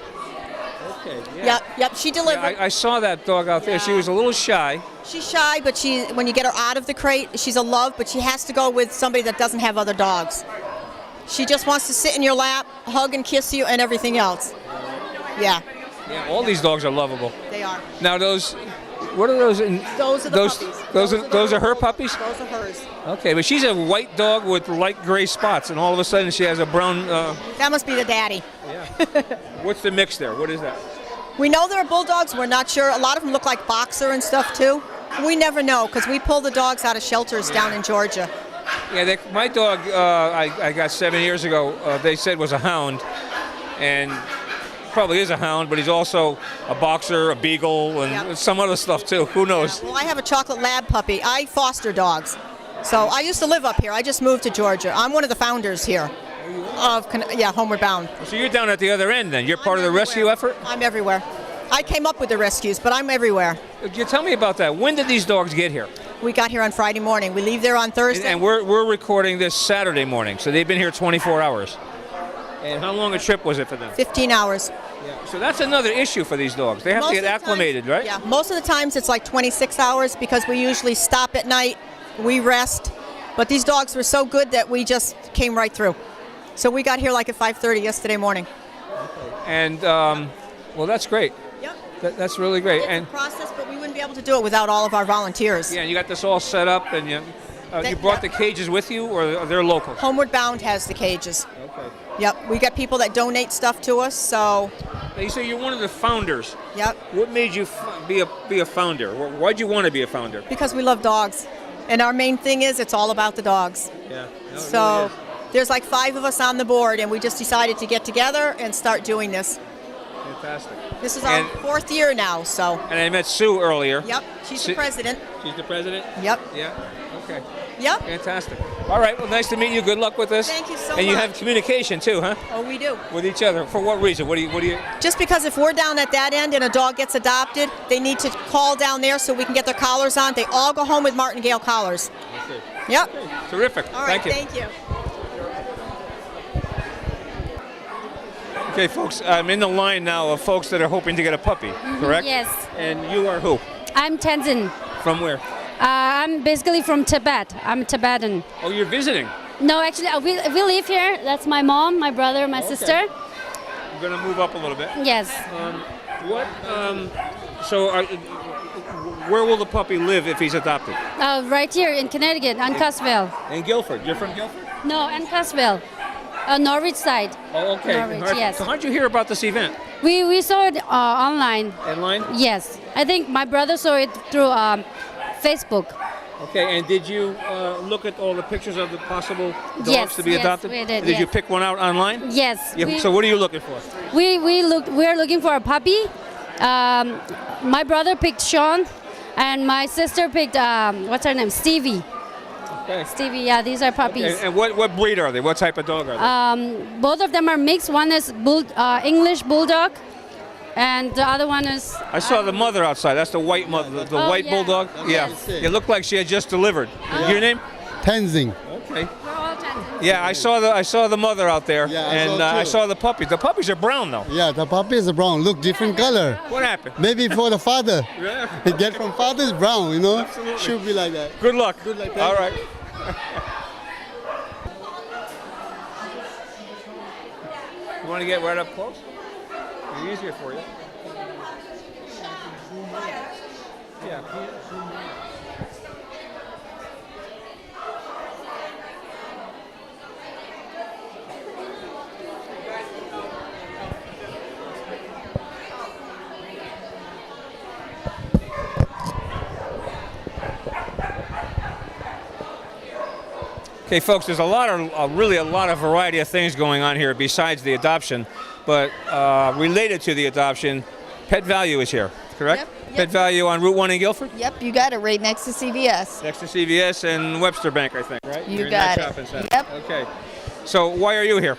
Okay. Yeah. Yep. She delivered. Yeah, I saw that dog out there. Yeah. She was a little shy. She's shy, but when you get her out of the crate, she's a love. But she has to go with somebody that doesn't have other dogs. She just wants to sit in your lap, hug and kiss you, and everything else. Yeah. Yeah. All these dogs are lovable. They are. Now what are those? Those are the puppies. Those are her puppies? Those are hers. Okay, but she's a white dog with light gray spots, and all of a sudden she has a brown... That must be the daddy. Yeah. What's the mix there? What is that? We know they're bulldogs. We're not sure. A lot of them look like boxer and stuff, too. We never know, because we pull the dogs out of shelters down in Georgia. Yeah, my dog I got 7 years ago, they said was a hound, and probably is a hound, but he's also a boxer, a beagle, and some other stuff, too. Who knows? Well, I have a chocolate lab puppy. I foster dogs. So I used to live up here. I just moved to Georgia. I'm one of the founders here of Homeward Bound. So you're down at the other end then. You're part of the rescue effort? I'm everywhere. I came up with the rescues, but I'm everywhere. You tell me about that. When did these dogs get here? We got here on Friday morning. We leave there on Thursday. And we're recording this Saturday morning, so they've been here 24 hours. And how long a trip was it for them? 15 hours. Yeah. So that's another issue for these dogs. They have to get acclimated, right? Yeah. Most of the times it's like 26 hours because we usually stop at night, we rest. But these dogs were so good that we just came right through. So we got here like at 5:30 yesterday morning. Okay. And, well, that's great. Yep. That's really great. It's a process, but we wouldn't be able to do it without all of our volunteers. Yeah, and you got this all set up, and you brought the cages with you, or they're local? Homeward Bound has the cages. Okay. Yep, we got people that donate stuff to us, so... Now you say you're one of the founders. Yep. What made you be a founder? Why'd you want to be a founder? Because we love dogs. And our main thing is it's all about the dogs. Yeah. No, so really there's like 5 of us on the board, and we just decided to get together and start doing this. Fantastic. This is our 4th year now, so... And I met Sue earlier. Yep, she's the president. She's the president? Yep. Yeah, okay. Yep. Fantastic. All right, well, nice to meet you. Good luck with this. Thank you so much. And you have communication, too, huh? Oh, we do. With each other. For what reason? What do you... Just because if we're down at that end and a dog gets adopted, they need to call down there so we can get their collars on. They all go home with martingale collars. Okay. Yep. Okay. Terrific. All right, Thank you. Thank you. Okay, folks, I'm in the line now of folks that are hoping to get a puppy, correct? Yes. And you are who? I'm Tenzin. From where? I'm basically from Tibet. I'm Tibetan. Oh, you're visiting? No, actually, we live here. That's my mom, my brother, my sister. I'm going to move up a little bit. Yes. Where will the puppy live if he's adopted? Right here in Connecticut, on Cussville. In Guilford. You're from Guilford? No, in Cussville. Norwich side. Oh, okay. Norwich, yes. So how'd you hear about this event? We saw it online. Online? Yes. I think my brother saw it through Facebook. Okay, and did you look at all the pictures of the possible dogs Yes, to be yes, adopted? we did, you yes. pick one out online? Yes. Yeah, so what are you looking for? We're looking for a puppy. My brother picked Sean, and my sister picked what's her name? Stevie. Okay. Stevie. Yeah, these are puppies. And what breed are they? What type of dog are they? Both of them are mixed. One is English Bulldog, and the other one is. I saw the mother outside. That's the white mother, the white yeah. bulldog. Yeah. It looked like she had just delivered. Your name? Tenzing. Okay. Yeah, I saw the mother out there, Yeah, and I saw the puppies. The puppies are brown though. Yeah, the puppy is brown. Look, different color. What happened? Maybe for the father. Yeah. He get from father's brown, you know. Absolutely. Should be like that. Good luck. Good luck. All right. You want to get right up close? It'll be easier for you. Yeah. Okay, folks, there's really a lot of variety of things going on here besides the adoption, but related to the adoption, Pet Value is here, correct? Yep. Pet Value on Route 1 in Guilford? Yep, you got it, right next to CVS. Next to CVS and Webster Bank, I think, right? You You're in got that it. shopping center. Yep. Okay. So why are you here?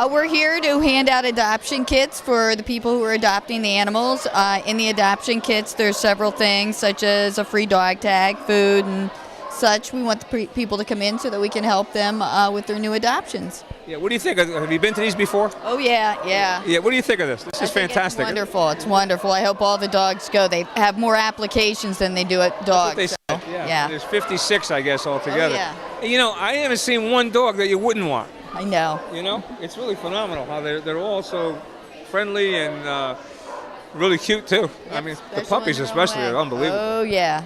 We're here to hand out adoption kits for the people who are adopting the animals. In the adoption kits, there's several things, such as a free dog tag, food, and such. We want the people to come in so that we can help them with their new adoptions. Yeah. What do you think? Have you been to these before? Oh, yeah. Yeah. What do you think of this? This is fantastic. It's wonderful. It's wonderful. I hope all the dogs go. They have more applications than they do at dogs. That's what they said. Yeah. There's 56, I guess, altogether. Oh, yeah. You know, I haven't seen one dog that you wouldn't want. I know. You know, it's really phenomenal how they're all so friendly and really cute too. I mean, the puppies especially are unbelievable. Oh yeah.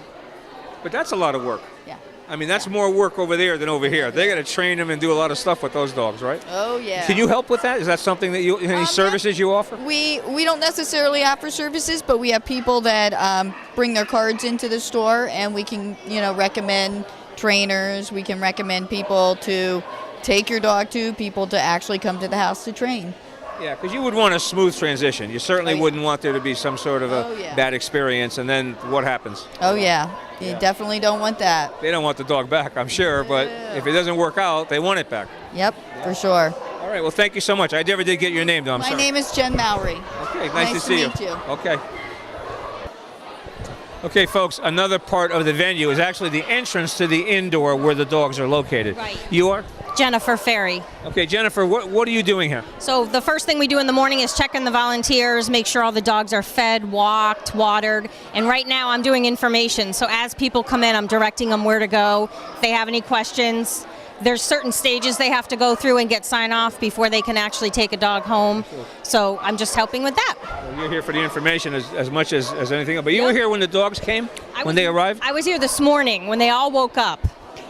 But that's a lot of work. Yeah. I mean, that's more work over there than over here. They got to train them and do a lot of stuff with those dogs, right? Oh yeah. Can you help with that? Is that something that you any services you offer? We don't necessarily offer services, but we have people that bring their cards into the store, and we can recommend trainers. We can recommend people to take your dog to, people to actually come to the house to train. Yeah, because you would want a smooth transition. You certainly wouldn't want there to be some sort of a yeah. bad experience, and then what happens? Oh yeah, you definitely don't want that. They don't want the dog back, I'm sure, but if it doesn't work out, they want it back. Yep, for sure. All right, well, thank you so much. I never did get your name, though. I'm My sorry. name is Jen Mowry. Okay, nice to see meet you. Okay. Okay, folks, another part of the venue is actually the entrance to the indoor where the dogs are located. Right. You are? Jennifer Ferry. Okay, Jennifer, what are you doing here? So the first thing we do in the morning is check in the volunteers, make sure all the dogs are fed, walked, watered, and right now I'm doing information. So as people come in, I'm directing them where to go. If they have any questions, there's certain stages they have to go through and get sign off before they can actually take a dog home. So I'm just helping with that. Well, you're here for the information as much as anything else. But you were here when the dogs came, when they arrived? I was here this morning when they all woke up.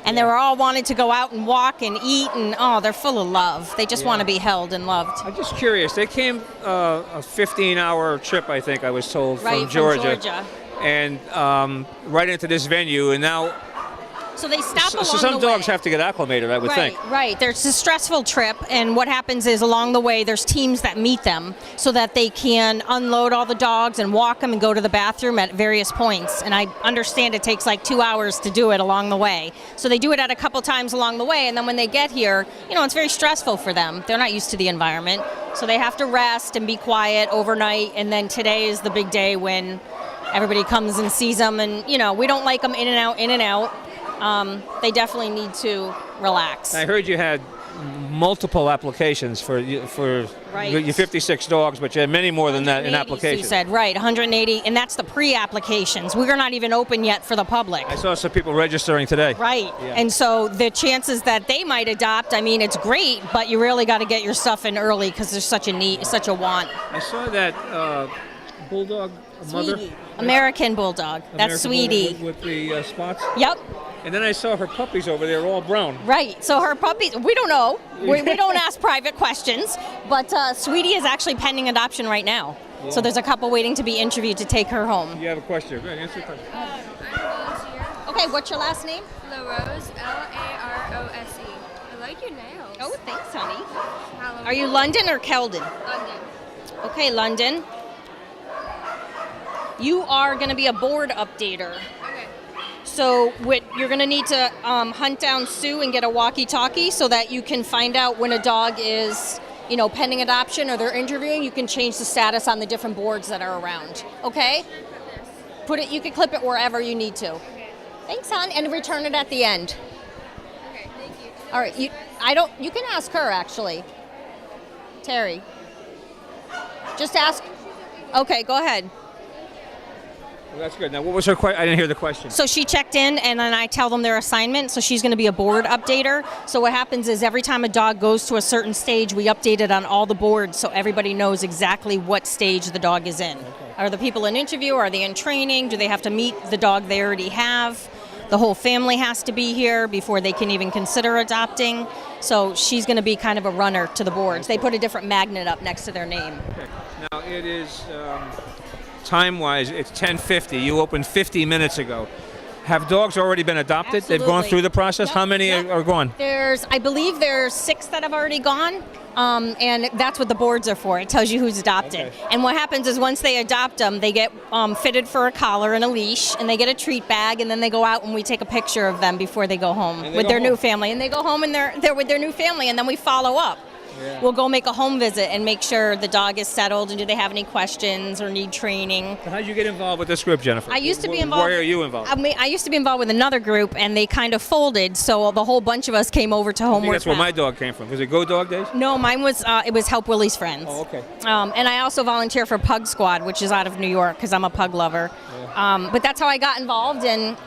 And they were all wanted to go out and walk and eat, and they're full of love. They just want to be held and loved. I'm just curious. They came a 15-hour trip, I think I was told, from Georgia. And right into this venue, and now... So they stop along So some the dogs way. have to get acclimated, I would think. Right. There's a stressful trip, and what happens is along the way there's teams that meet them so that they can unload all the dogs and walk them and go to the bathroom at various points. And I understand it takes like 2 hours to do it along the way. So they do it at a couple times along the way, and then when they get here, it's very stressful for them. They're not used to the environment. So they have to rest and be quiet overnight, and then today is the big day when everybody comes and sees them, and we don't like them in and out. They definitely need to relax. I heard you had multiple applications for your 56 dogs, but you had many more than that in applications. You said, right, 180, and that's the pre-applications. We're not even open yet for the public. I saw some people registering today. Right, and so the chances that they might adopt, it's great, but you really got to get your stuff in early because there's such a want. I saw that bulldog mother. Sweetie. American Bulldog. That's Sweetie. With the spots? Yep. And then I saw her puppies over there, all brown. Right. So her puppies, we don't know. We don't ask private questions. But Sweetie is actually pending adoption right now. Yeah. So there's a couple waiting to be interviewed to take her home. You have a question. Go ahead, answer the question. Okay, Okay, what's your last name? LaRose, Larose. I like your nails. Oh, thanks, honey. Halloween. Are you London or Keldon? London. Okay, London. You are going to be a board updater. Okay. So you're going to need to hunt down Sue and get a walkie-talkie so that you can find out when a dog is, pending adoption or they're interviewing. You can change the status on the different boards that are around. Okay? You can clip it wherever you need to. Okay. Thanks, hon, and return it at the end. Okay, thank you. All right, you can ask her actually. Terry. Just ask. Okay, go ahead. Well, that's good. Now, what was her question? I didn't hear the question. So she checked in, and then I tell them their assignment. So she's going to be a board updater. So what happens is every time a dog goes to a certain stage, we update it on all the boards so everybody knows exactly what stage the dog is in. Okay. Are the people in interview? Are they in training? Do they have to meet the dog they already have? The whole family has to be here before they can even consider adopting. So she's going to be kind of a runner to the boards. They put a different magnet up next to their name. Okay. Now, it is... time-wise, it's 10:50. You opened 50 minutes ago. Have dogs already been adopted? Absolutely. They've gone through the process? Yep. How many are gone? I believe there's 6 that have already gone, and that's what the boards are for. It tells you who's adopted. Okay. And what happens is once they adopt them, they get fitted for a collar and a leash, and they get a treat bag, and then they go out and we take a picture of them before they go home with their new family. And they go home and they're with their new family, and then we follow up. Yeah. We'll go make a home visit and make sure the dog is settled and do they have any questions or need training. So how did you get involved with this group, Jennifer? I used to be involved. Why are you involved? I used to be involved with another group, and they kind of folded, so the whole bunch of us came over to Homeward Bound. That's where my dog came from. Was it Go Dog Days? No, mine was it was Help Willie's Friends. Oh, okay. And I also volunteer for Pug Squad, which is out of New York because I'm a pug lover. Yeah. But that's how I got involved, and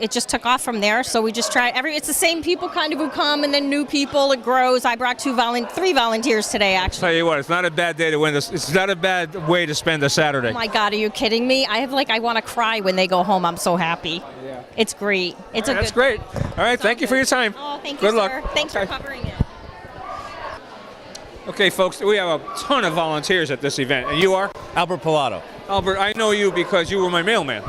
it just took off from there. So we just try it's the same people kind of who come, and then new people. It grows. I brought 3 volunteers today. Actually. Tell you what, it's not a bad day to win this. It's not a bad way to spend a Saturday. Oh my God, are you kidding me? I want to cry when they go home. I'm so happy. Yeah. It's great. That's great. All right, thank you for your time. Oh, thank you, Good luck. Thanks for covering it. Okay, folks, we have a ton of volunteers at this event, and you are? Albert Pilato. Albert, I know you because you were my mailman.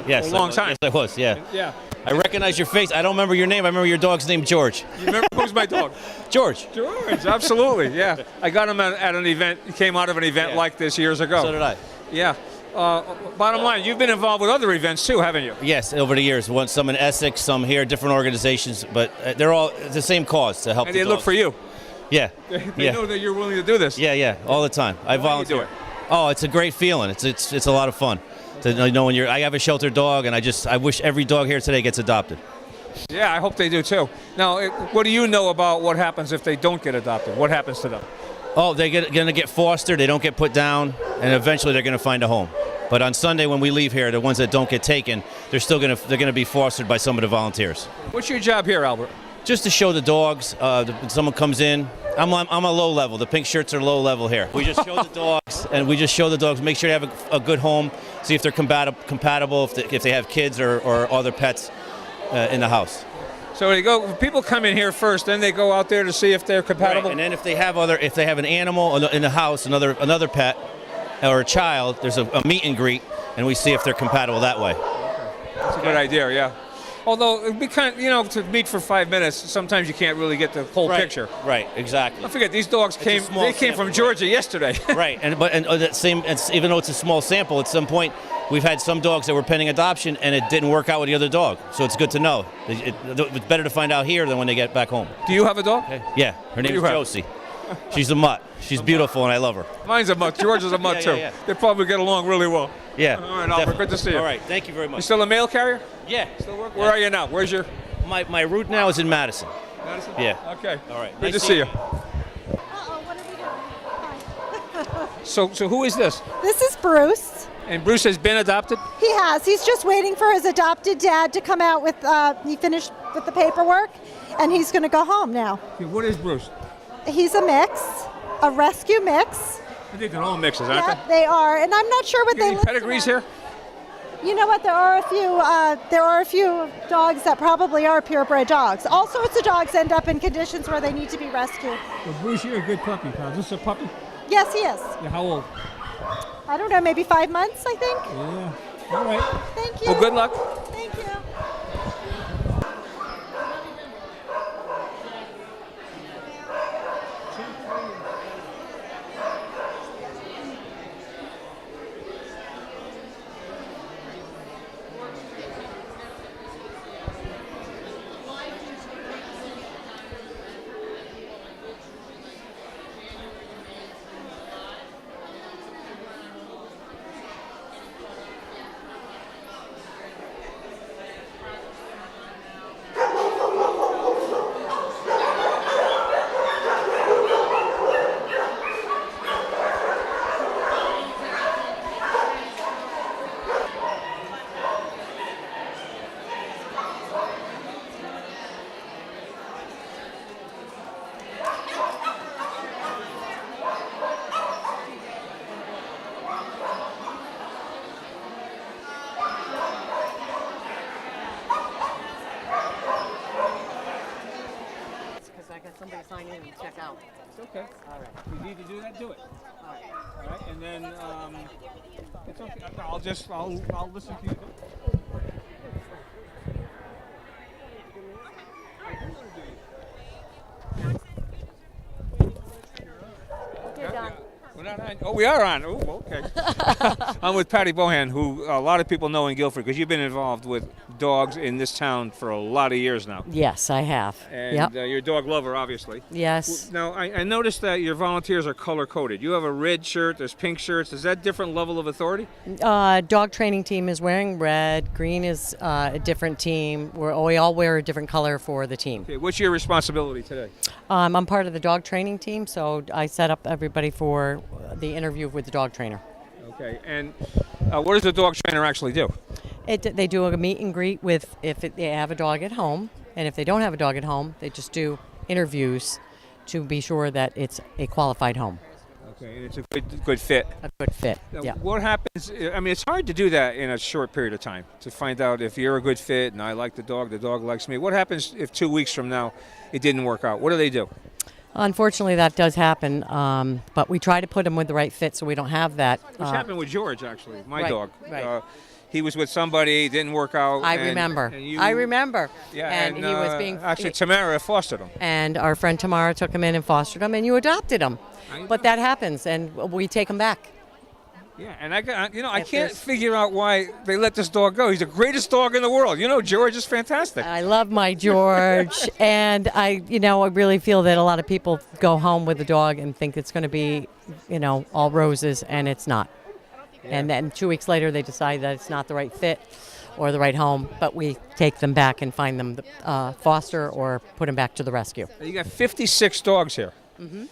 Yes. For a long time. Yes, I was, yeah. Yeah. I recognize your face. I don't remember your name. I remember your dog's name, George. You remember who's my dog? George. George, absolutely, yeah. I got him at an event. He came out of an event like this years ago. So did I. Yeah. Bottom line, you've been involved with other events too, haven't you? Yes, over the years. Some in Essex, some here, different organizations, but they're all the same cause to help and the they dogs. Look for you. Yeah. They know that you're willing to do this. Yeah, all the time. I volunteer. Do it? Oh, it's a great feeling. It's a lot of fun. To know when I have a shelter dog, and I wish every dog here today gets adopted. Yeah, I hope they do too. Now, what do you know about what happens if they don't get adopted? What happens to them? Oh, they're going to get fostered. They don't get put down, and eventually they're going to find a home. But on Sunday when we leave here, the ones that don't get taken, they're going to be fostered by some of the volunteers. What's your job here, Albert? Just to show the dogs. When someone comes in, I'm a low level. The pink shirts are low level here. We just show the dogs, make sure they have a good home, see if they're compatible, if they have kids or other pets in the house. So people come in here first, then they go out there to see if they're compatible. Right. And then if they have an animal in the house, another pet or a child, there's a meet and greet, and we see if they're compatible that way. Okay. That's a good idea, yeah. Although it'd be to meet for 5 minutes, sometimes you can't really get the whole picture. Right, exactly. Don't forget, these dogs came from Georgia yesterday. Right, even though it's a small sample, at some point we've had some dogs that were pending adoption and it didn't work out with the other dog. So it's good to know. It's better to find out here than when they get back home. Do you have a dog? Yeah, her name is Josie. She's a mutt. She's beautiful and I love her. Mine's a mutt. George is a mutt too. Yeah. They probably get along really well. Yeah. All right, Albert. Good to see you. All right. Thank you very much. You still a mail carrier? Yeah. Still work? Where are you now? Where's your? My route now is in Madison. Madison? Yeah. Okay. All right. Good to see you. What are we doing? So who is this? This is Bruce. And Bruce has been adopted? He has. He's just waiting for his adopted dad to come out with, he finished with the paperwork, and he's going to go home now. Okay, what is Bruce? He's a mix, a rescue mix. I think they're all mixes, aren't they? They are, and I'm not sure what they look like. Pedigrees here? You know what? There are a few dogs that probably are purebred dogs. All sorts of dogs end up in conditions where they need to be rescued. Well, Bruce, you're a good puppy, pal. Is this a puppy? Yes, he is. Yeah, how old? I don't know, maybe 5 months, I think. Yeah. All right. Thank you. Well, good luck. Thank you. Okay. All right. If you need to do that, do it. All right. And then it's okay. I'll listen to you. You're done. We're not on. Oh, we are on. Oh, okay. I'm with Patty Bohan, who a lot of people know in Guilford because you've been involved with dogs in this town for a lot of years now. Yes, I have. And Yep. You're a dog lover, obviously. Yes. Now, I noticed that your volunteers are color-coded. You have a red shirt, there's pink shirts. Is that different level of authority? Dog training team is wearing red. Green is a different team. We all wear a different color for the team. Okay, what's your responsibility today? I'm part of the dog training team, so I set up everybody for the interview with the dog trainer. Okay, and what does the dog trainer actually do? They do a meet and greet with if they have a dog at home, and if they don't have a dog at home, they just do interviews to be sure that it's a qualified home. Okay, and it's a good fit. A good fit, Now, yeah. What happens, I mean, it's hard to do that in a short period of time, to find out if you're a good fit and I like the dog likes me. What happens if 2 weeks from now it didn't work out? What do they do? Unfortunately, that does happen, but we try to put them with the right fit so we don't have that. Which happened with George, actually, my right, dog. right. He was with somebody, didn't work out. I remember. I remember. Yeah, and he was being actually Tamara fostered him. And our friend Tamara took him in and fostered him, and you adopted him. But that happens, and we take him back. Yeah, and I can't figure out why they let this dog go. He's the greatest dog in the world. You know, George is fantastic. I love my George, and I really feel that a lot of people go home with the dog and think it's going to be, all roses, and it's not. Yeah. And then 2 weeks later, they decide that it's not the right fit or the right home, but we take them back and find them foster or put them back to the rescue. You got 56 dogs here. Mm-hmm.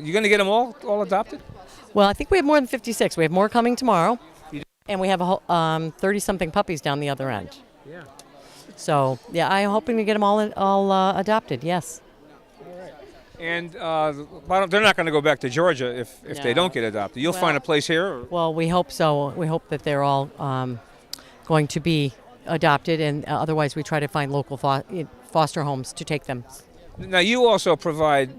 You going to get them all adopted? Well, I think we have more than 56. We have more coming tomorrow, and we have 30-something puppies down the other end. Yeah. So, yeah, I'm hoping to get them all adopted, yes. And they're not going to go back to Georgia if they don't get adopted. You'll find a place here? Or? Well, we hope so. We hope that they're all going to be adopted, and otherwise we try to find local foster homes to take them. Now, you also provide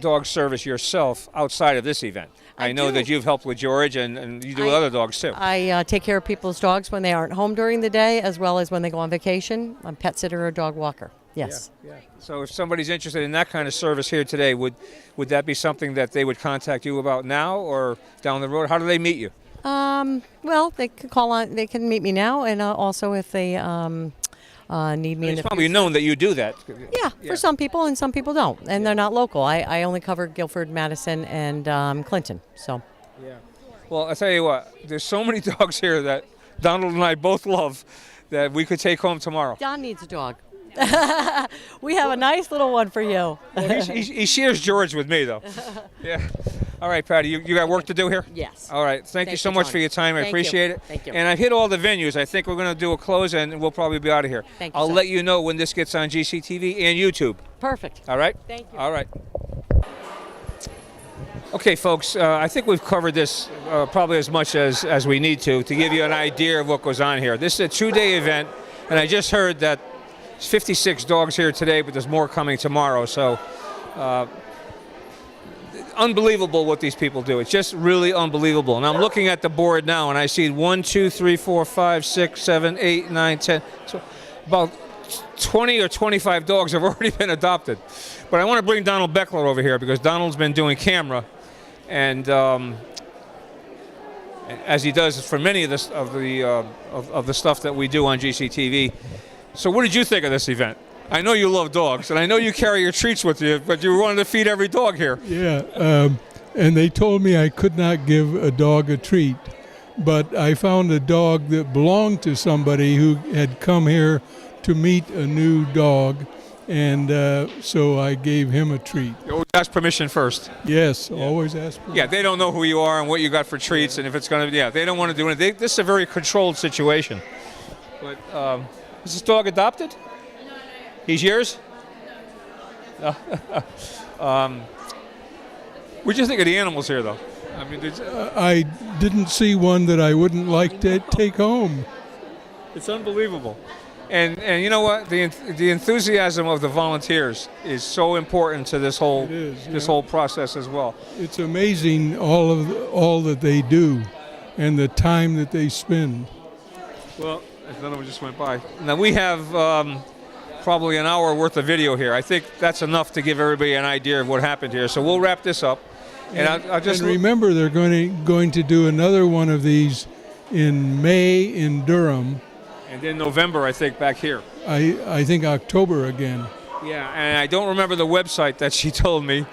dog service yourself outside of this event. I know that you've helped with George, and you do with other dogs, too. I take care of people's dogs when they aren't home during the day, as well as when they go on vacation. I'm a pet sitter or a dog walker. Yes. Yeah. So if somebody's interested in that kind of service here today, would that be something that they would contact you about now or down the road? How do they meet you? Well, they can call on. They can meet me now, and also if they need me. It's probably known that you do that. Yeah, for some people, and some people don't, and they're not local. I only cover Guilford, Madison, and Clinton. So. Yeah. Well, I tell you what, there's so many dogs here that Donald and I both love that we could take home tomorrow. Don needs a dog. We have a nice little one for you. Well, he shares George with me, though. Yeah. All right, Patty, you got work to do here? Yes. All right. Thank you so much for your time. I appreciate it. Thank you. And I've hit all the venues. I think we're going to do a close, and we'll probably be out of here. Thank you, I'll sir. let you know when this gets on GCTV and YouTube. Perfect. All right? Thank you. All right. Okay, folks, I think we've covered this probably as much as we need to give you an idea of what goes on here. This is a 2-day event, and I just heard that there's 56 dogs here today, but there's more coming tomorrow. So unbelievable what these people do. It's just really unbelievable. And I'm looking at the board now, and I see 1, 2, 3, 4, 5, 6, 7, 8, 9, 10. So about 20 or 25 dogs have already been adopted. But I want to bring Donald Beckler over here because Donald's been doing camera, and as he does for many of the stuff that we do on GCTV. So what did you think of this event? I know you love dogs, and I know you carry your treats with you, but you wanted to feed every dog here. Yeah, and they told me I could not give a dog a treat, but I found a dog that belonged to somebody who had come here to meet a new dog, and so I gave him a treat. You always ask permission first. Yes, always ask permission. Yeah, they don't know who you are and what you got for treats, and if it's going to, they don't want to do anything. This is a very controlled situation. But is this dog adopted? He's yours? What do you think of the animals here, though? I mean, I didn't see one that I wouldn't like to take home. It's unbelievable. And you know what? The enthusiasm of the volunteers is so important to this whole whole process as well. It's amazing all that they do, and the time that they spend. Well, another one just went by. Now we have probably an hour worth of video here. I think that's enough to give everybody an idea of what happened here. So we'll wrap this up. And I'll just remember they're going to do another one of these in May in Durham. And then November, I think, back here. I think October again. Yeah, and I don't remember the website that she told me.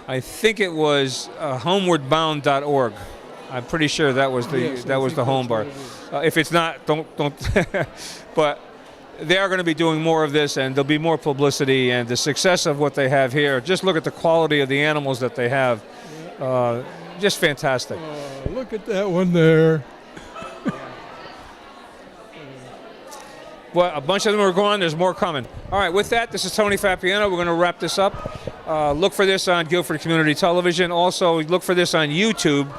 I think it was homewardbound.org. I'm pretty sure that was the home bar. If it's not, don't. But they are going to be doing more of this, and there'll be more publicity and the success of what they have here. Just look at the quality of the animals that they have. Just fantastic. Look at that one there. Well, a bunch of them are gone. There's more coming. All right, with that, this is Tony Fapiano. We're going to wrap this up. Look for this on Guilford Community Television. Also, look for this on YouTube.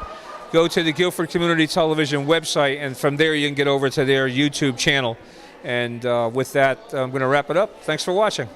Go to the Guilford Community Television website, and from there you can get over to their YouTube channel. And with that, I'm going to wrap it up. Thanks for watching.